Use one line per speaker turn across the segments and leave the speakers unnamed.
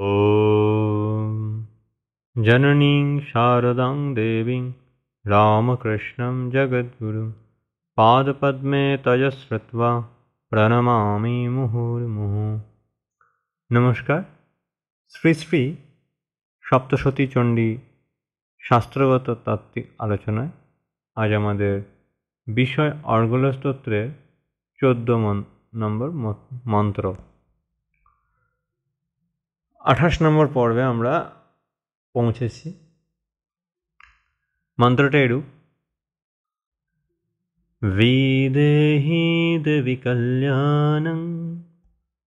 ॐ जननीं शारदां देवीं रामकृष्णं जगद्गुरुं पादपद्मे तजश्रुत्वा প্রণমামি মুহুর্মুহু। নমস্কার। শ্রী শ্রী সপ্তশতী চণ্ডী শাস্ত্রগত তাত্ত্বিক আলোচনায় আজ আমাদের বিষয় অর্গল স্তোত্রের 14 নম্বর মন্ত্র। 28 নম্বর পর্বে আমরা পৌঁছেছি। মন্ত্রটা এরূপ: বিদেহি দেবী কল্যাণং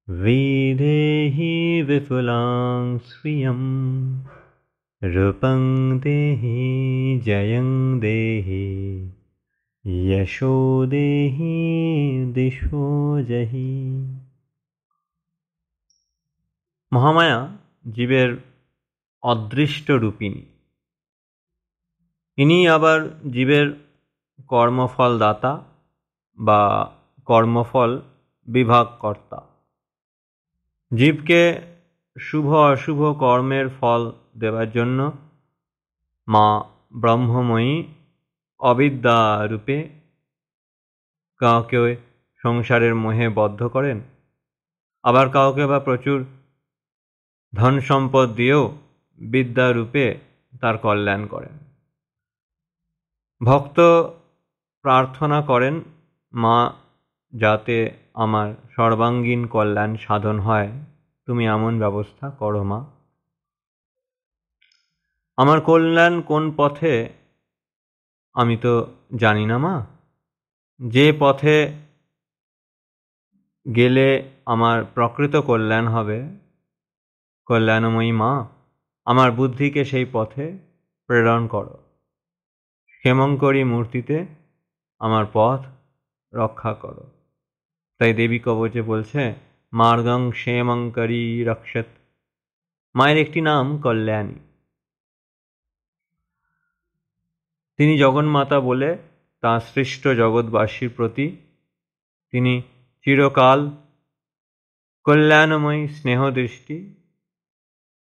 বিদেহি বিপুলাং শ্রিয়ং রূপং দেহি জয়ং দেহি যশো দেহি দিশো জহি। মহামায়া জীবের অদৃষ্ট রূপিণী। ইনি আবার জীবের কর্মফল দাতা বা কর্মফল বিভাগকর্তা। জীবকে শুভ অশুভ কর্মের ফল দেওয়ার জন্য মা ব্রহ্মময়ী অবিদ্যা রূপে কাউকে সংসারের মোহে বদ্ধ করেন, আবার কাউকে বা প্রচুর ধন সম্পদ দিয়েও বিদ্যা রূপে তার কল্যাণ করেন। ভক্ত প্রার্থনা করেন, মা, যাতে আমার সর্বাঙ্গীন কল্যাণ সাধন হয়, তুমি এমন ব্যবস্থা করো মা। আমার কল্যাণ কোন পথে আমি তো জানি না মা। যে পথে গেলে আমার প্রকৃত কল্যাণ হবে, কল্যাণময়ী মা, আমার বুদ্ধিকে সেই পথে প্রেরণ করো। ক্ষেমঙ্করী মূর্তিতে আমার পথ রক্ষা করো। তাই দেবী কবচে বলছে, মার্গং ক্ষেমঙ্করী রক্ষত। মায়ের একটি নাম কল্যাণী। তিনি জগন্মাতা বলে তাঁর সৃষ্ট জগৎবাসীর প্রতি তিনি চিরকাল কল্যাণময়ী স্নেহদৃষ্টি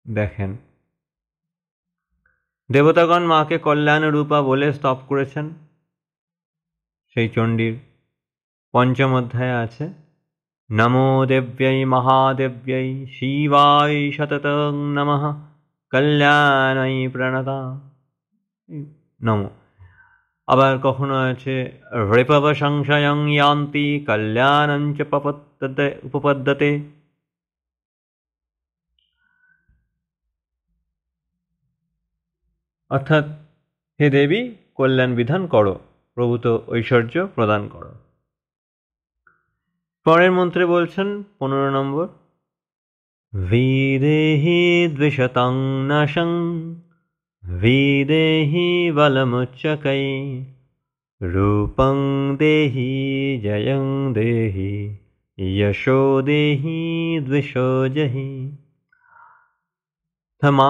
দেখেন। দেবতাগণ মাকে কল্যাণ রূপা বলে স্তব করেছেন। সেই চণ্ডীর পঞ্চম অধ্যায়ে আছে, নমো দেব্যৈ মহাদেব্যৈ শিবায় সততং নমঃ কল্যাণৈ প্রণতা নমো। আবার কখনো আছে, ঋপব সংশয়ং ইয়ান্তি কল্যাণং চ উপপদ্যতে। অর্থাৎ, হে দেবী, কল্যাণ বিধান করো, প্রভূত ঐশ্বর্য প্রদান করো। পরের মন্ত্রে বলছেন 15 নম্বর, বিদেহি দ্বিশতং নাশং বিদেহি বলমুচ্চকৈ রূপং দেহি জয়ং দেহি যশো দেহি দ্বিষো জহি। মা,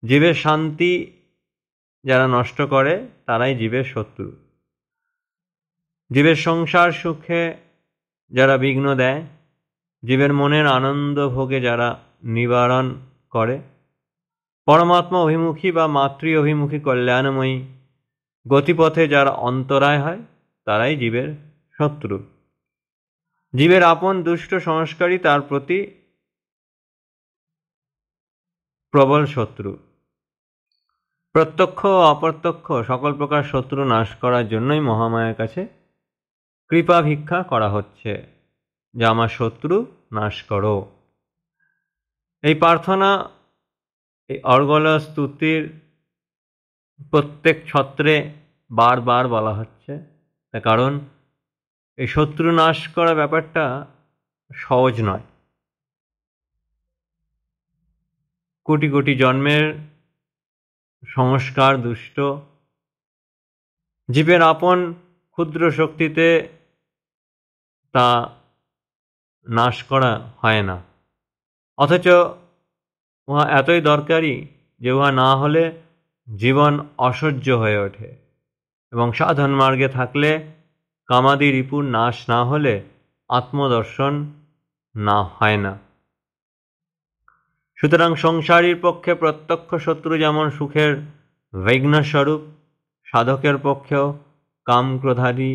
জীবের শান্তি যারা নষ্ট করে তারাই জীবের শত্রু। জীবের সংসার সুখে যারা বিঘ্ন দেয়, জীবের মনের আনন্দ ভোগে যারা নিবারণ করে, পরমাত্মা অভিমুখী বা মাতৃ অভিমুখী কল্যাণময়ী গতিপথে যারা অন্তরায় হয়, তারাই জীবের শত্রু। জীবের আপন দুষ্ট সংস্কারই তার প্রতি প্রবল শত্রু। প্রত্যক্ষ ও অপ্রত্যক্ষ সকল প্রকার শত্রু নাশ করার জন্যই মহামায়ার কাছে কৃপা ভিক্ষা করা হচ্ছে, যে আমার শত্রু নাশ করো। এই প্রার্থনা এই অর্গল স্তুতির প্রত্যেক ছত্রে বারবার বলা হচ্ছে, তার কারণ এই শত্রু নাশ করা ব্যাপারটা সহজ নয়। কোটি কোটি জন্মের সংস্কার দুষ্ট জীবের আপন ক্ষুদ্র শক্তিতে তা নাশ করা হয় না, অথচ উহা এতই দরকারি যে উহা না হলে জীবন অসহ্য হয়ে ওঠে, এবং সাধন মার্গে থাকলে কামাদি রিপুর নাশ না হলে আত্মদর্শন না হয় না। সুতরাং সংসারীর পক্ষে প্রত্যক্ষ শত্রু যেমন সুখের বিঘ্নস্বরূপ, সাধকের পক্ষেও কামক্রোধাদি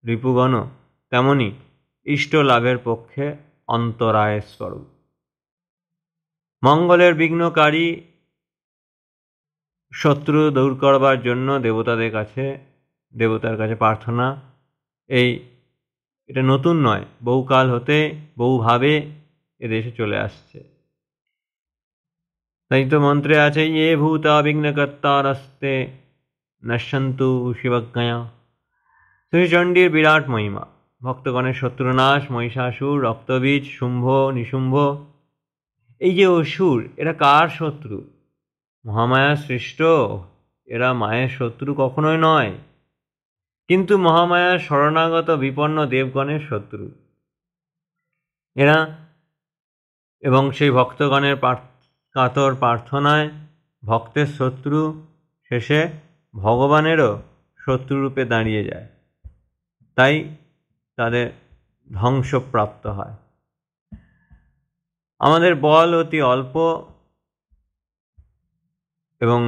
রিপুগণ তেমনি ইষ্ট লাভের পক্ষে অন্তরায় স্বরূপ। মঙ্গলের বিঘ্নকারী শত্রু দূর করবার জন্য দেবতার কাছে প্রার্থনা, এটা নতুন নয়, বহুকাল হতে বহুভাবে এদেশে চলে আসছে। তাই তো মন্ত্রে আছে, ইয়ে ভূতা বিঘ্নকর্তারস্তে নশ্যন্তু শিবজ্ঞয়া। শ্রীচণ্ডীর বিরাট মহিমা, ভক্তগণের শত্রুনাশ, মহিষাসুর, রক্তবীজ, শুম্ভ নিশুম্ভ, এই যে অসুর, এরা কার শত্রু? মহামায়া সৃষ্ট, এরা মায়ের শত্রু কখনোই নয়, কিন্তু মহামায়ার শরণাগত বিপন্ন দেবগণের শত্রু এরা। এবং সেই ভক্তগণের কাতর প্রার্থনায় ভক্তের শত্রু শেষে ভগবানেরও শত্রুরূপে দাঁড়িয়ে যায়, তাই তাদের ধ্বংসপ্রাপ্ত হয়। আমাদের বল অতি অল্প এবং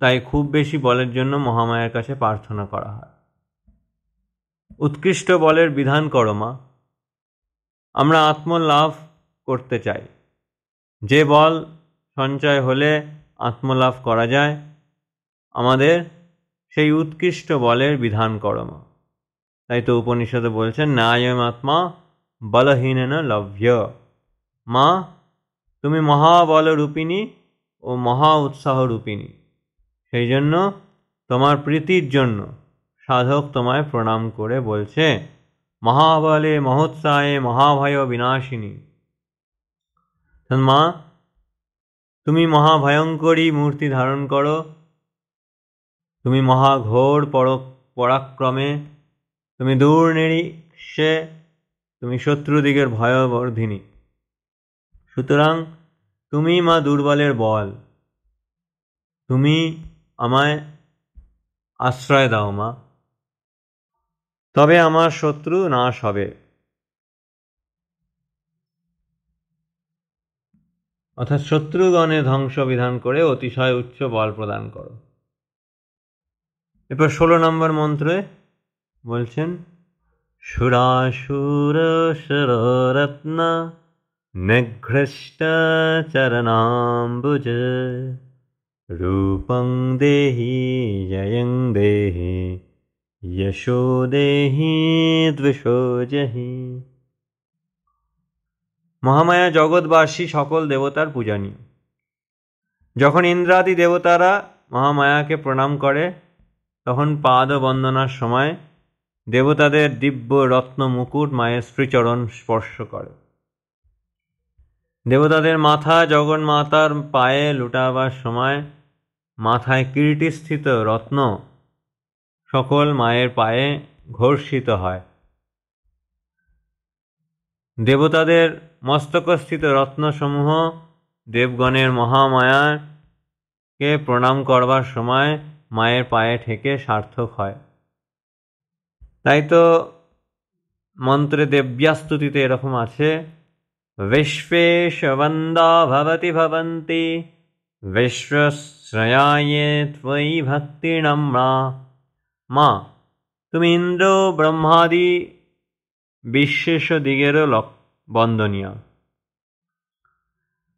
তাই খুব বেশি বলের জন্য মহামায়ার কাছে প্রার্থনা করা হয়। উৎকৃষ্ট বলের বিধান করো মা। আমরা আত্মলাভ করতে চাই, যে বল সঞ্চয় হলে আত্মলাভ করা যায়, আমাদের সেই উৎকৃষ্ট বলের বিধান করো মা। তাই তো উপনিষদে বলছেন, ন্যায়ম আত্মা বলহীনেন লভ্য। মা, তুমি মহাবল রূপিণী ও মহা উৎসাহ রূপিণী, সেই জন্য তোমার প্রীতির জন্য সাধক তোমায় প্রণাম করে বলছে, মহাবলে মহোৎসাহে মহাভয় বিনাশিনী। মা, তুমি মহাভয়ঙ্করী মূর্তি ধারণ করো, তুমি মহাঘোর পরাক্রমে, তুমি দূরনিরীক্ষে, তুমি শত্রুদিগের ভয়বর্ধিনী। সুতরাং তুমি মা দুর্বলের বল, তুমি আমায় আশ্রয় দাও মা, তবে আমার শত্রু নাশ হবে। অর্থাৎ শত্রুগণের ধ্বংস বিধান করে অতিশয় উচ্চ বল প্রদান করো। এরপর 16 নম্বর মন্ত্রে বলছেন, সুরাসুর শররত্ন নিঘৃষ্ট চরণাম্বুজ রূপং দেহি জয়ং দেহি যশো দেহি দ্বিষো জহি। মহামায়া জগৎবাসী সকল দেবতার পূজনীয়। যখন ইন্দ্রাদি দেবতারা মহামায়াকে প্রণাম করে, তখন পাদ বন্দনার সময় দেবতাদের দিব্য রত্ন মুকুট মায়ের শ্রীচরণ স্পর্শ করে। দেবতাদের মাথা জগন্মাতার পায়ে লুটাবার সময় মাথায় কিরীটিস্থিত রত্ন সকল মায়ের পায়ে ঘর্ষিত হয়। দেবতাদের মস্তকস্থিত রত্নসমূহ দেবগণের মহামায়াকে প্রণাম করবার সময় মায়ের পায়ে ঠেকে সার্থক হয়। তাই তো মন্ত্রে দেব্যাস্তুতিতে এরকম আছে, বিশ্বেশ বন্দা ভবতি ভবন্তি বিশ্বশ্রয়ায়ে ত্বয়ি ভক্তি নম্রা। মা, তুমি ইন্দ্র ব্রহ্মাদি বিশ্বেশ দিগেরও বন্দনীয়।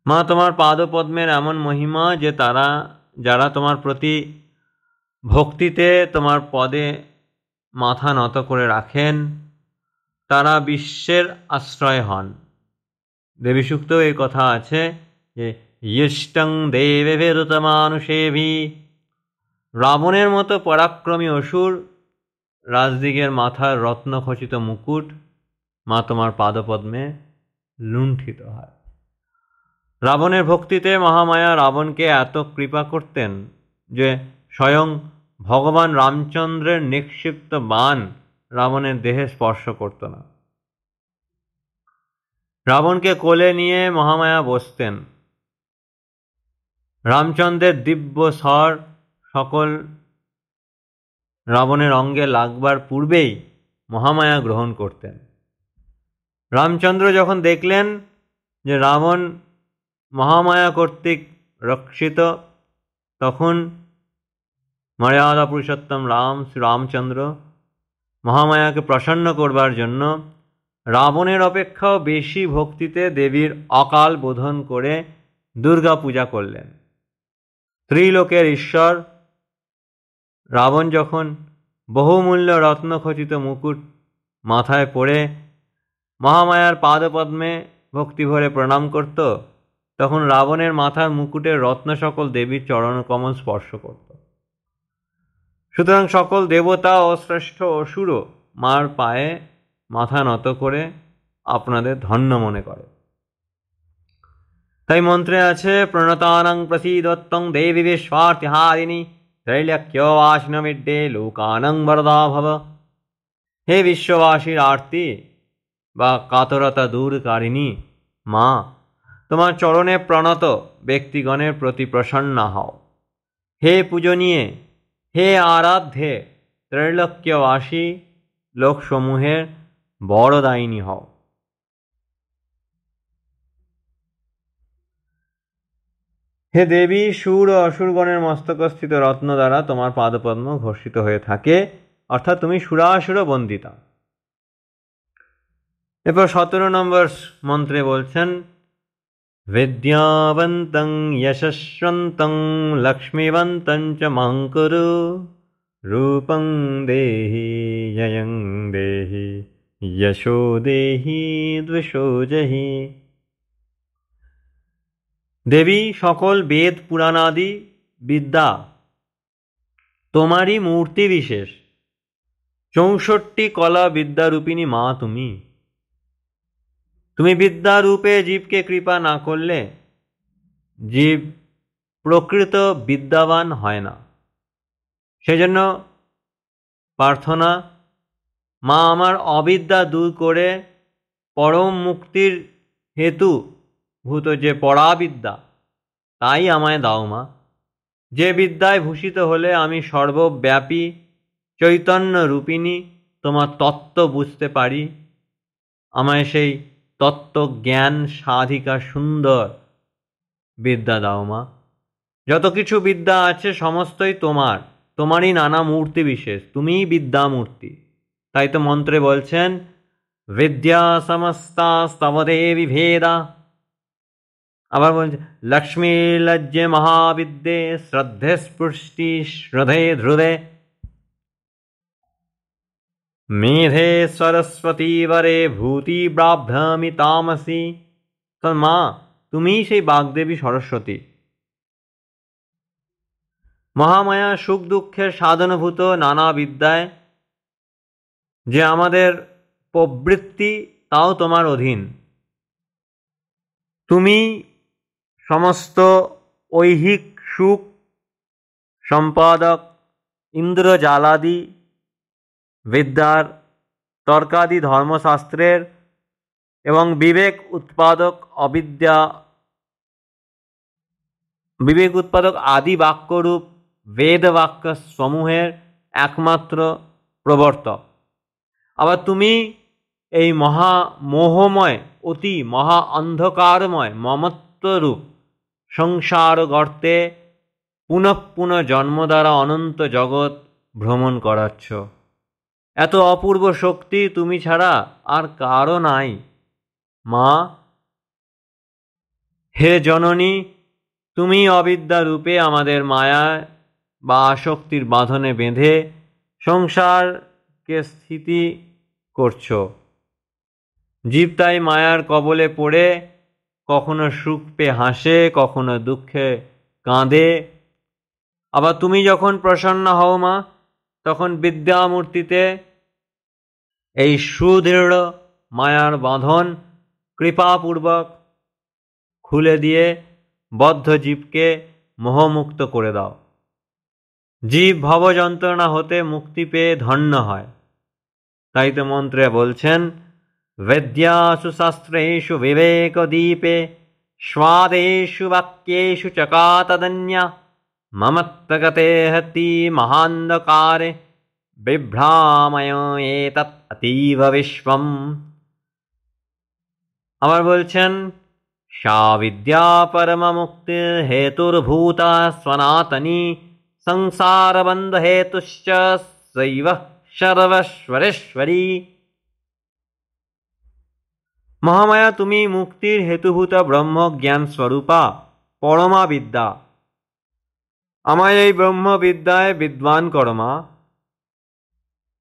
মা, তোমার পাদপদ্মের এমন মহিমা যে যারা তোমার প্রতি ভক্তিতে তোমার পদে মাথা নত করে রাখেন, তারা বিশ্বের আশ্রয় হন। দেবী সূক্তেও এই কথা আছে যে, ইষ্টং দেবেভিরুতমানুষেভি। রাবণের মতো পরাক্রমী অসুর রাজদিগের মাথার রত্নখচিত মুকুট মা তোমার পাদপদ্মে লুণ্ঠিত হয়। রাবণের ভক্তিতে মহামায়া রাবণকে এত কৃপা করতেন যে স্বয়ং ভগবান রামচন্দ্রের নিক্ষিপ্ত বাণ রাবণের দেহে স্পর্শ করত না। রাবণকে কোলে নিয়ে মহামায়া বসতেন। রামচন্দ্রের দিব্য স্বর সকল রাবণের অঙ্গে লাগবার পূর্বেই মহামায়া গ্রহণ করতেন। রামচন্দ্র যখন দেখলেন যে রাবণ মহামায়া কর্তৃক রক্ষিত। তখন মর্যাদা পুরুষোত্তম শ্রী রামচন্দ্র মহামায়াকে প্রসন্ন করবার জন্য রাবণের অপেক্ষাও বেশি ভক্তিতে দেবীর অকাল বোধন করে দুর্গা পূজা করলেন। ত্রিলোকের ঈশ্বর রাবণ যখন বহুমূল্য রত্নখচিত মুকুট মাথায় পড়ে মহামায়ার পাদপদ্মে ভক্তিভরে প্রণাম করত, তখন রাবণের মাথার মুকুটের রত্ন সকল দেবীর চরণকমল স্পর্শ করত। সুতরাং সকল দেবতা ও শ্রেষ্ঠ অসুরও মার পায়ে মাথা নত করে আপনাদের ধন্য মনে করে। তাই মন্ত্রে আছে, প্রণতানাং প্রসীদত্বং দেবী বিশ্বার্তিহারিণী ত্রৈলোক্যবাসিনমিড্ডে লোকানাং বরদা ভব। হে বিশ্ববাসীর আরতি বা কাতরতা দূরকারিণী মা, তোমার চরণে প্রণত ব্যক্তিগণের প্রতি প্রসন্না হও। হে পূজনীয়ে, হে আরাধ্যে, ত্রৈলোক্যবাসী লোকসমূহের বরদায়িনী হও। হে দেবী, সুর ও অসুরগণের মস্তকস্থিত রত্ন দ্বারা তোমার পাদপদ্ম ঘোষিত হয়ে থাকে, অর্থাৎ তুমি সুরাসুর বন্দিতা। এরপর 17 নম্বর মন্ত্রে বলছেন, বিদ্যাবন্তং যশস্বন্তং লক্ষ্মীবন্তং চ মাং কুরু রূপং দেহি জয়ং দেহি যশো দেহি দ্বিষো জহি। দেবী, সকল বেদ পুরাণাদি বিদ্যা তোমারই মূর্তি বিশেষ। 64 কলা বিদ্যারূপিণী মা তুমি। তুমি বিদ্যারূপে জীবকে কৃপা না করলে জীব প্রকৃত বিদ্যাবান হয় না। সেজন্য প্রার্থনা, মা আমার অবিদ্যা দূর করে পরম মুক্তির হেতু ভূত যে পরাবিদ্যা তাই আমায় দাও মা। যে বিদ্যায় ভূষিত হলে আমি সর্বব্যাপী চৈতন্য রূপিণী তোমার তত্ত্ব বুঝতে পারি, আমায় সেই তত্ত্বজ্ঞান সাধিকা সুন্দর বিদ্যা দাও মা। যত কিছু বিদ্যা আছে সমস্তই তোমার, তোমারই নানা মূর্তি বিশেষ, তুমিই বিদ্যামূর্তি। তাই তো মন্ত্রে বলছেন, বিদ্যা সমস্তা স্তব দেবী ভেদা। আবার বলছে, লক্ষ্মী লজ্জে মহাবিদ্যে শ্রদ্ধে স্পৃষ্টি শ্রদ্ধে ধ্রুবে মেধে সরস্বতী বরে ভূতি ব্রাভ্রামি তামসী। তোর মা, তুমিই সেই বাগদেবী সরস্বতী। মহামায়া সুখ দুঃখের সাধনভূত নানা বিদ্যায় যে আমাদের প্রবৃত্তি তাও তোমার অধীন। তুমি সমস্ত ঐহিক সুখ সম্পাদক, ইন্দ্রজালাদি বিদ্যার, তর্কাদি ধর্মশাস্ত্রের এবং বিবেক উৎপাদক আদি বাক্যরূপ বেদ বাক্য সমূহের একমাত্র প্রবর্তক। আবার তুমি এই মোহময় অতি মহা অন্ধকারময় মমত্বরূপ সংসার গর্তে পুনঃ পুনঃ জন্ম দ্বারা অনন্ত জগৎ ভ্রমণ করাচ্ছ। এত অপূর্ব শক্তি তুমি ছাড়া আর কারও নাই মা। হে জননী, তুমি অবিদ্যা রূপে আমাদের মায়া বা আসক্তির বাঁধনে বেঁধে সংসারকে স্থিতি করছ। জীব তাই মায়ার কবলে পড়ে কখনো সুখ পেয়ে হাসে, কখনো দুঃখে কাঁদে। আবার তুমি যখন প্রসন্ন হও মা, তখন বিদ্যামূর্তিতে এই সুদৃঢ় মায়ার বাঁধন কৃপাপূর্বক খুলে দিয়ে বদ্ধ জীবকে মোহমুক্ত করে দাও। জীব ভব যন্ত্রণা হতে মুক্তি পেয়ে ধন্য হয়। তাই তো মন্ত্রে বলছেন, বেদ্যাসু শাস্ত্রেষু বিবেক দীপে স্বাদেষু বাক্যেষু চকাতদন্যা মমত্বগতে হতি মহান্ধকারে বিভ্রাময় এতৎ অতীব বিশ্বম। আবার বলছেন, सा विद्या परममुक्तिर्हेतुर्भूता सनातनी संसारबन्धहेतुश्च सैव सर्वस्वरेश्वरी। মহামায়া, তুমি মুক্তির হেতুভূত ব্রহ্ম জ্ঞান স্বরূপা পরমা বিদ্যা। আমায় এই ব্রহ্মবিদ্যায় বিদ্বান করো মা।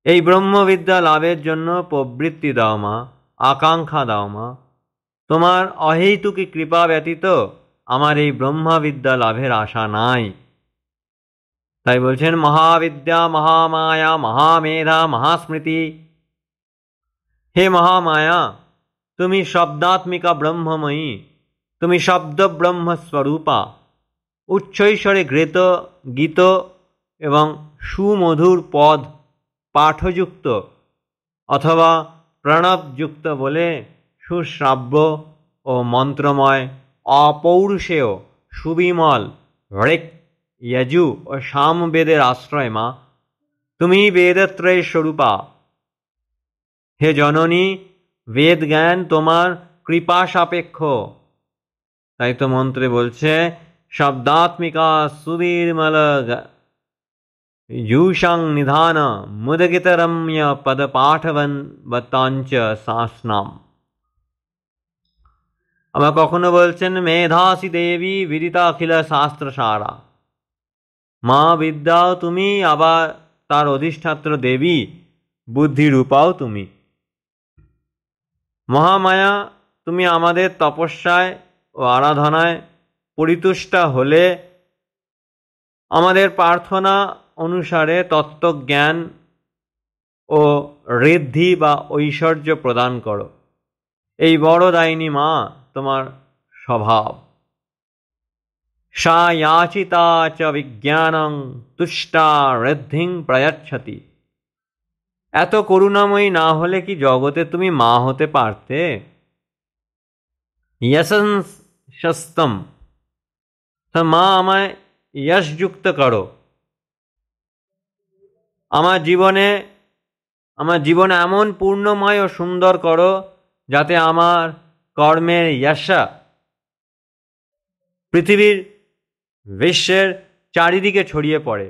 এই ব্রহ্মবিদ্যা লাভের জন্য প্রবৃত্তি দাও মা, আকাঙ্ক্ষা দাও মা। তোমার অহেতুকী কৃপা ব্যতীত আমার এই ব্রহ্মবিদ্যা লাভের আশা নাই। তাই বলছেন মহাবিদ্যা মহামায়া মহামেধা মহাস্মৃতি। হে মহামায়া, তুমি শব্দাত্মিকা ব্রহ্মময়ী, তুমি শব্দ ব্রহ্মস্বরূপা, উচ্চৈশ্বরে ঘৃত গীত এবং সুমধুর পদ পাঠযুক্ত অথবা প্রণবযুক্ত বলে সুশ্রাব্য ও মন্ত্রময় অপৌরুষেয় সুবিমল ঋক্ যজু ও সামবেদের আশ্রয় মা। তুমি বেদত্রয় স্বরূপা। হে জননী, বেদ জ্ঞান তোমার কৃপা সাপেক্ষ। তাই তো মন্ত্রে বলছে শব্দাত্মিকা সুবিমল यूषां निधान मुदगितरम्य पदपाठवन्वताञ्च शासनाम। আবার কখনো বলছেন মেধাসি দেবী বিদিতাখিল শাস্ত্রসারা। মা বিদ্যাও তুমি, আবার তার অধিষ্ঠাত্র দেবী বুদ্ধিরূপাও তুমি। মহামায়া, তুমি আমাদের তপস্যায় ও আরাধনায় পরিতুষ্টা হলে আমাদের প্রার্থনা অনুসারে তত্ত্বজ্ঞান ও ঋদ্ধি বা ঐশ্বর্য প্রদান করো। এই বড় দায়িনী মা তোমার স্বভাব। সা याचिता च বিজ্ঞানং তুষ্টা ঋদ্ধিং প্রয়চ্ছতি। এত করুণাময়ী না হলে কি জগতে তুমি মা হতে পারতে? यशस्तम, মা আমায় যশযুক্ত করো। আমার জীবনে এমন পূর্ণময় ও সুন্দর করো যাতে আমার কর্মের যশ পৃথিবীর বিশ্বের চারিদিকে ছড়িয়ে পড়ে।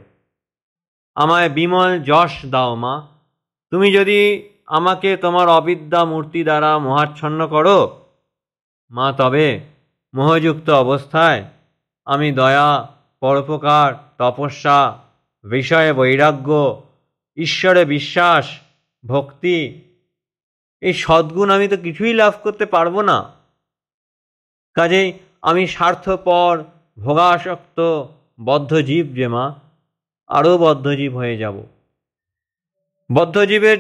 আমায় বিমল যশ দাও মা। তুমি যদি আমাকে তোমার অবিদ্যা মূর্তি দ্বারা মোহাচ্ছন্ন করো মা, তবে মোহযুক্ত অবস্থায় আমি দয়া, পরোপকার, তপস্যা, বিষয়ে বৈরাগ্য, ঈশ্বরে বিশ্বাস, ভক্তি, এই সদ্গুণ আমি তো কিছুই লাভ করতে পারবো না। কাজেই আমি স্বার্থপর, ভোগাসক্ত বদ্ধজীব যে মা, আরও বদ্ধজীব হয়ে যাব। বদ্ধজীবের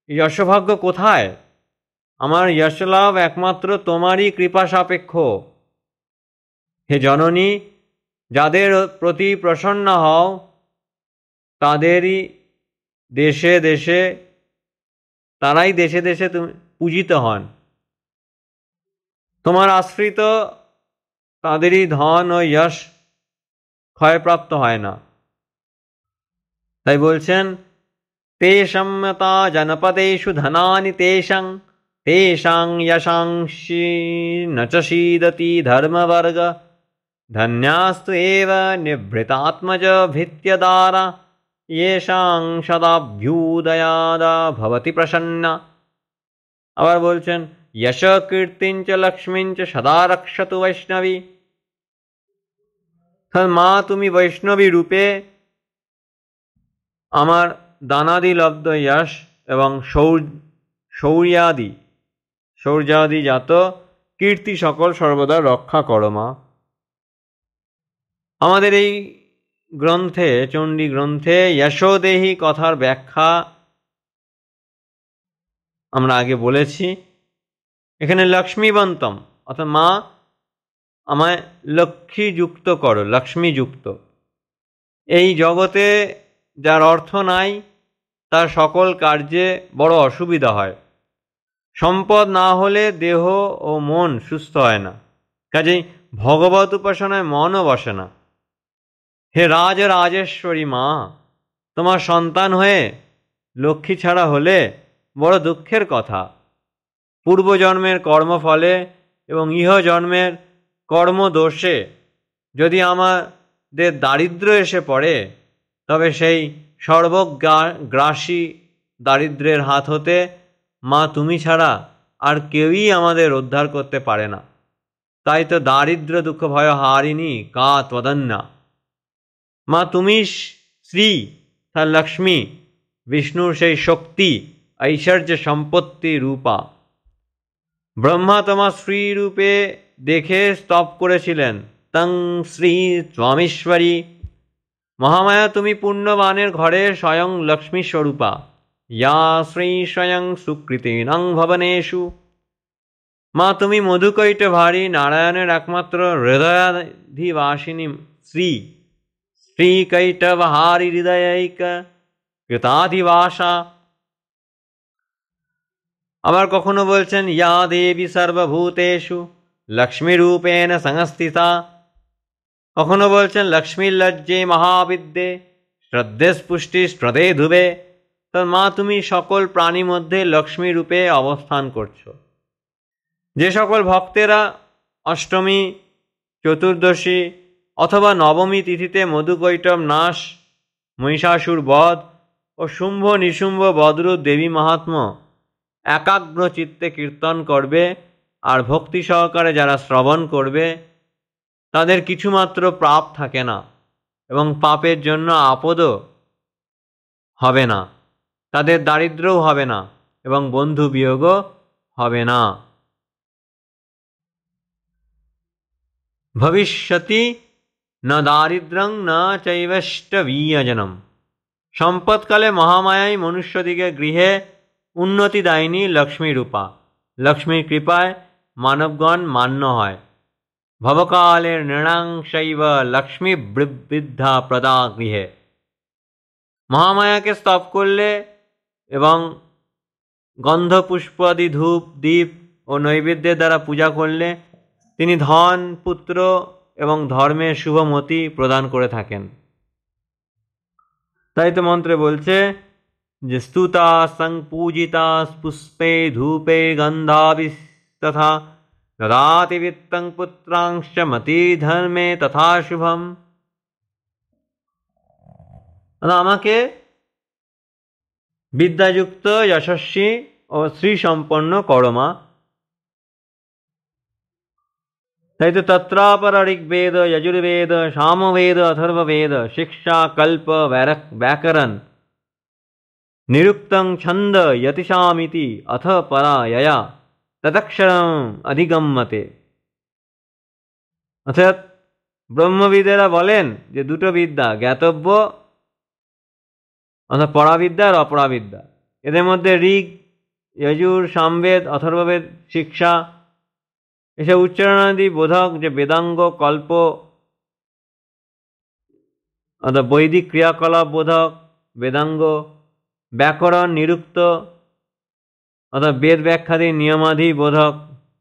যশভাগ্য কোথায়? আমার যশলাভ একমাত্র তোমারই কৃপা সাপেক্ষ। হে জননী, যাদের প্রতি প্রসন্ন হও তাদেরই দেশে দেশে তারাই দেশে দেশে তুমি পূজিত হন। তোমার আশ্রিত তাদেরই ধন ও যশ ক্ষয়প্রাপ্ত হয় না। তাই বলছেন তেষাম্যতা জনপদেষু ধনানি তেষাং তেষাং যশাংসি নচসীদতি ধর্মবর্গ ধন্যাস্তু এব নিভৃতাত্মজ ভৃত্যদারা येषां সদাভ্যুদয়াদা ভবতি প্রসন্না। আবার বলছেন যশ কীর্তিঞ্চ লক্ষ্মীঞ্চ সদা রক্ষতু বৈষ্ণবী। মা, তুমি বৈষ্ণবী রূপে আমার দানাদি লব্ধ যশ এবং শৌর্যাদি জাত কীর্তি সকল সর্বদা রক্ষা করো মা। আমাদের এই গ্রন্থে, চণ্ডী গ্রন্থে যশোদেহী কথার ব্যাখ্যা আমরা আগে বলেছি। এখানে লক্ষ্মীবন্তম অর্থাৎ মা আমায় লক্ষ্মীযুক্ত করো, লক্ষ্মীযুক্ত। এই জগতে যার অর্থ নাই তার সকল কার্যে বড় অসুবিধা হয়। সম্পদ না হলে দেহ ও মন সুস্থ হয় না, কাজেই ভগবত উপাসনায় মনও বসে না। হে রাজেশ্বরী মা, তোমার সন্তান হয়ে লক্ষ্মী ছাড়া হলে বড় দুঃখের কথা। পূর্বজন্মের কর্মফলে এবং ইহ জন্মের কর্মদোষে যদি আমাদের দারিদ্র্য এসে পড়ে, তবে সেই সর্বগ্রাসী দারিদ্র্যের হাত হতে মা তুমি ছাড়া আর কেউই আমাদের উদ্ধার করতে পারে না। তাই তো দারিদ্র দুঃখ ভয় হারিণী কা ত্বদন্যা। মা তুমি শ্রী লক্ষ্মী, বিষ্ণুর সেই শক্তি ঐশ্বর্য সম্পত্তি রূপা। ব্রহ্মা তোমার শ্রী রূপে দেখে স্তব করেছিলেন, তং শ্রী স্বামীশ্বরী। মহামায়া তুমি পুণ্যবানের ঘরে স্বয়ং লক্ষ্মী স্বরূপা, ইয়া শ্রী স্বয়ং সুকৃতিনাং ভবনেষু। মা তুমি মধুকৈটভারী নারায়ণের একমাত্র হৃদয়াধিবাসিনী শ্রী শ্রীকৈটবহারী হৃদয়ৈক কৃতাধিবাসা। আবার কখনো বলছেন ইয়া দেবী সর্বভূতেষু লক্ষ্মীরূপেণ সংস্থিতা। কখনো বলছেন লক্ষ্মীর লজ্জে মহাবিদ্যে শ্রদ্ধে স্পুষ্টি শ্রদ্ধে ধুবে। তো মা তুমি সকল প্রাণী মধ্যে লক্ষ্মী রূপে অবস্থান করছো। যে সকল ভক্তেরা অষ্টমী, চতুর্দশী অথবা নবমী তিথিতে মধুকৈটব নাশ, মহিষাসুর বধ ও শুম্ভ নিশুম্ভ বদরূপ দেবী মাহাত্ম্য একাগ্র চিত্তে কীর্তন করবে আর ভক্তি সহকারে যারা শ্রবণ করবে, তাদের কিছুমাত্র পাপ থাকে না এবং পাপের জন্য আপদও হবে না, তাদের দারিদ্র্যও হবে না এবং বন্ধু বিয়োগও হবে না। ভবিষ্যতি না দারিদ্র্যং না চৈবষ্টবীয়জনম। সম্পদকালে মহামায়াই মনুষ্যদিকে গৃহে উন্নতি দায়িনী লক্ষ্মী রূপা। লক্ষ্মীর কৃপায় মানবগণ মান্য হয়। ভবকালের নৃণাংশৈব লক্ষ্মী বৃদ্ধা প্রদা গৃহে। মহামায়াকে স্তব করলে এবং গন্ধ পুষ্পাদি ধূপ দীপ ও নৈবেদ্যের দ্বারা পূজা করলে তিনি ধন, পুত্র এবং ধর্মের শুভমতি প্রদান করে থাকেন। তাই তো মন্ত্রে বলছে যে স্তুতা সংপূজিতা পুষ্পে ধূপে গন্ধাভি তথা দদাতি বিত্তং পুত্রাংশ মতি ধর্মে তথা শুভম। আমাকে বিদ্যাযুক্ত, যশস্বী ও শ্রীসম্পন্ন করো মা। তাই তো তত্রাপর ঋগ্বেদ, যজুর্বেদ, সামবেদ, অথর্ববেদ, শিক্ষা, কল্প, ব্যাকরণ, নিরুক্তং ছন্দ যতিষামিতি অথ পরা যয়া তদক্ষরম অধিগম্যতে। অর্থাৎ ব্রহ্মবিদেরা বলেন যে দুটো বিদ্যা, জ্ঞাতব্য অর্থাৎ পরাবিদ্যা আর অপরাবিদ্যা। এদের মধ্যে ঋগ, যজুর, সামবেদ, অথর্ববেদ, শিক্ষা এসব উচ্চারণাদি বোধক যে বেদাঙ্গ, কল্প অর্থাৎ বৈদিক ক্রিয়াকলাপ বোধক বেদাঙ্গ, ব্যাকরণ, নিরুক্ত অর্থাৎ বেদ ব্যাখ্যাদি নিয়মাধি বোধক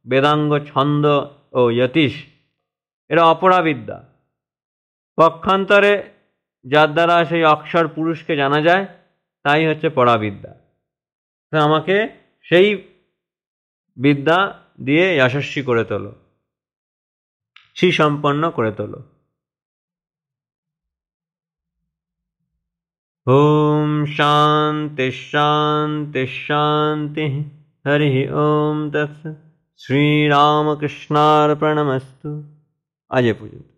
বেদাঙ্গ, ছন্দ ও যতীশ এরা অপরাবিদ্যা। পক্ষান্তরে যার দ্বারা সেই অক্ষর পুরুষকে জানা যায় তাই হচ্ছে পরাবিদ্যা। তো আমাকে সেই বিদ্যা দিয়ে যশস্বী করে তোলো, সুসম্পন্ন করে তোলো। ওম শান্তি শান্তি শান্তি। হরি ওম তৎসৎ। শ্রীরামকৃষ্ণার্পণমস্তু। আজ এ পর্যন্ত।